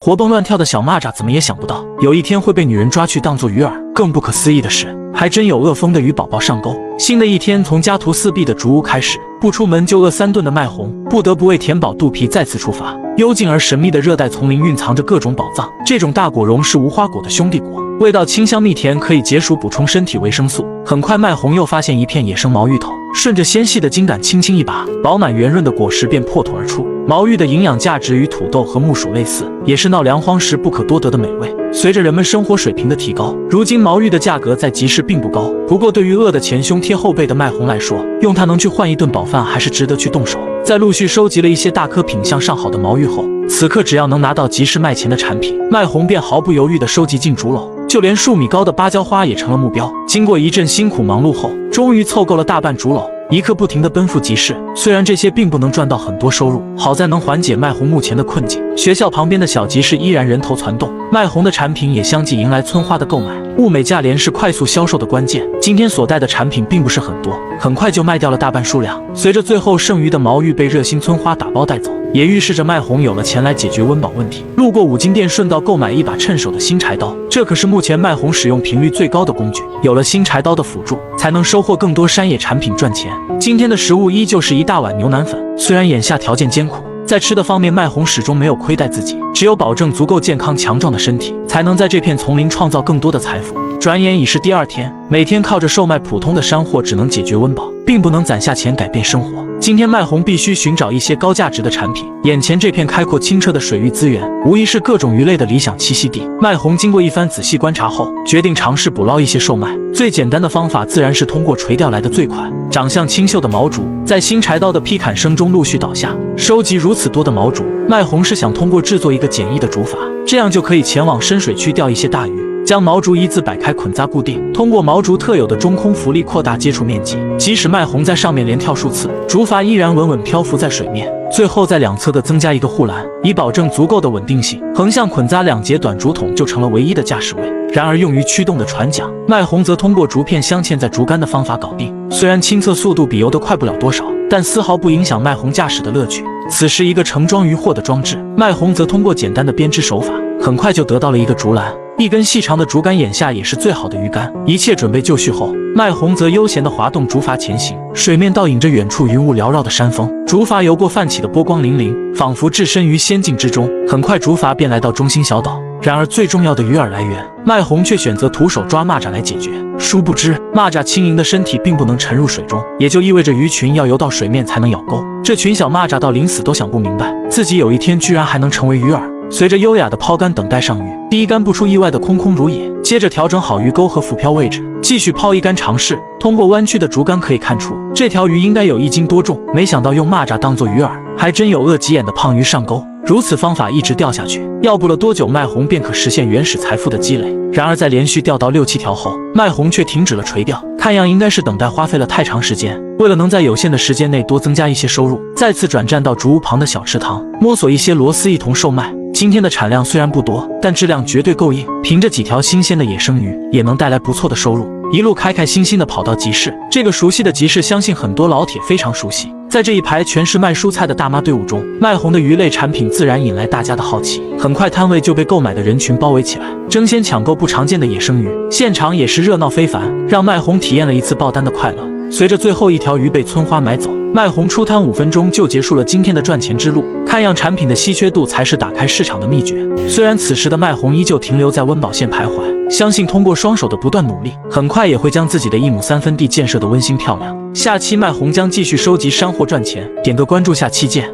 活蹦乱跳的小蚂蚱怎么也想不到，有一天会被女人抓去当做鱼饵。更不可思议的是，还真有饿疯的鱼宝宝上钩。新的一天从家徒四壁的竹屋开始，不出门就饿3顿的麦红，不得不为填饱肚皮再次出发。幽静而神秘的热带丛林蕴藏着各种宝藏，这种大果蓉是无花果的兄弟果，味道清香蜜甜，可以解暑补充身体维生素。很快，麦红又发现一片野生毛芋头，顺着纤细的茎秆轻轻一拔，饱满圆润的果实便破土而出。毛芋的营养价值与土豆和木薯类似，也是闹粮荒时不可多得的美味。随着人们生活水平的提高，如今毛芋的价格在集市并不高。不过，对于饿得前胸贴后背的麦红来说，用它能去换一顿饱饭，还是值得去动手。在陆续收集了一些大颗品相上好的毛芋后，此刻只要能拿到集市卖钱的产品，麦红便毫不犹豫地收集进竹篓。就连数米高的芭蕉花也成了目标。经过一阵辛苦忙碌后，终于凑够了大半竹篓，一刻不停地奔赴集市。虽然这些并不能赚到很多收入，好在能缓解麦红目前的困境。学校旁边的小集市依然人头攒动，麦红的产品也相继迎来村花的购买。物美价廉是快速销售的关键。今天所带的产品并不是很多，很快就卖掉了大半数量。随着最后剩余的毛芋被热心村花打包带走，也预示着麦红有了钱来解决温饱问题。路过五金店，顺道购买一把趁手的新柴刀，这可是目前麦红使用频率最高的工具。有了新柴刀的辅助，才能收获更多山野产品赚钱。今天的食物依旧是一大碗牛腩粉，虽然眼下条件艰苦，在吃的方面麦红始终没有亏待自己，只有保证足够健康强壮的身体，才能在这片丛林创造更多的财富。转眼已是第2天，每天靠着售卖普通的山货只能解决温饱，并不能攒下钱改变生活。今天麦红必须寻找一些高价值的产品。眼前这片开阔清澈的水域资源，无疑是各种鱼类的理想栖息地。麦红经过一番仔细观察后，决定尝试捕捞一些售卖。最简单的方法自然是通过垂钓来的最快。长相清秀的毛竹在新柴刀的劈砍声中陆续倒下。收集如此多的毛竹，麦红是想通过制作一个简易的竹筏，这样就可以前往深水区钓一些大鱼。将毛竹一字摆开捆扎固定，通过毛竹特有的中空浮力扩大接触面积，即使麦红在上面连跳数次，竹筏依然稳稳漂浮在水面。最后在两侧的增加一个护栏，以保证足够的稳定性。横向捆扎2节短竹筒就成了唯一的驾驶位。然而用于驱动的船桨，麦红则通过竹片镶嵌在竹竿的方法搞定。虽然亲测速度比油的快不了多少，但丝毫不影响麦红驾驶的乐趣。此时一个盛装渔获的装置，麦红则通过简单的编织手法，很快就得到了一个竹篮。一根细长的竹竿眼下也是最好的鱼竿。一切准备就绪后，麦红则悠闲地滑动竹筏前行。水面倒影着远处云雾缭绕的山峰，竹筏游过泛起的波光粼粼，仿佛置身于仙境之中。很快竹筏便来到中心小岛。然而最重要的鱼饵来源，麦红却选择徒手抓蚂蚱来解决。殊不知蚂蚱轻盈的身体并不能沉入水中，也就意味着鱼群要游到水面才能咬钩。这群小蚂蚱到临死都想不明白，自己有一天居然还能成为鱼饵。随着优雅的抛竿等待上鱼，第一竿不出意外的空空如也，接着调整好鱼钩和浮漂位置，继续抛一竿尝试。通过弯曲的竹竿可以看出，这条鱼应该有1斤多重。没想到用蚂蚱当做鱼饵，还真有饿急眼的胖鱼上钩。如此方法一直钓下去，要不了多久，麦红便可实现原始财富的积累。然而在连续钓到6、7条后，麦红却停止了垂钓，看样应该是等待花费了太长时间。为了能在有限的时间内多增加一些收入，再次转战到竹屋旁的小池塘，摸索一些螺丝一同售卖。今天的产量虽然不多，但质量绝对够硬，凭着几条新鲜的野生鱼，也能带来不错的收入。一路开心心的跑到集市，这个熟悉的集市相信很多老铁非常熟悉。在这一排全是卖蔬菜的大妈队伍中，麦红的鱼类产品自然引来大家的好奇。很快摊位就被购买的人群包围起来，争先抢购不常见的野生鱼，现场也是热闹非凡，让麦红体验了一次爆单的快乐。随着最后一条鱼被村花买走，麦红出摊5分钟就结束了今天的赚钱之路。看样产品的稀缺度才是打开市场的秘诀。虽然此时的麦红依旧停留在温饱线徘徊，相信通过双手的不断努力，很快也会将自己的1亩3分地建设得温馨漂亮。下期麦红将继续收集山货赚钱，点个关注，下期见。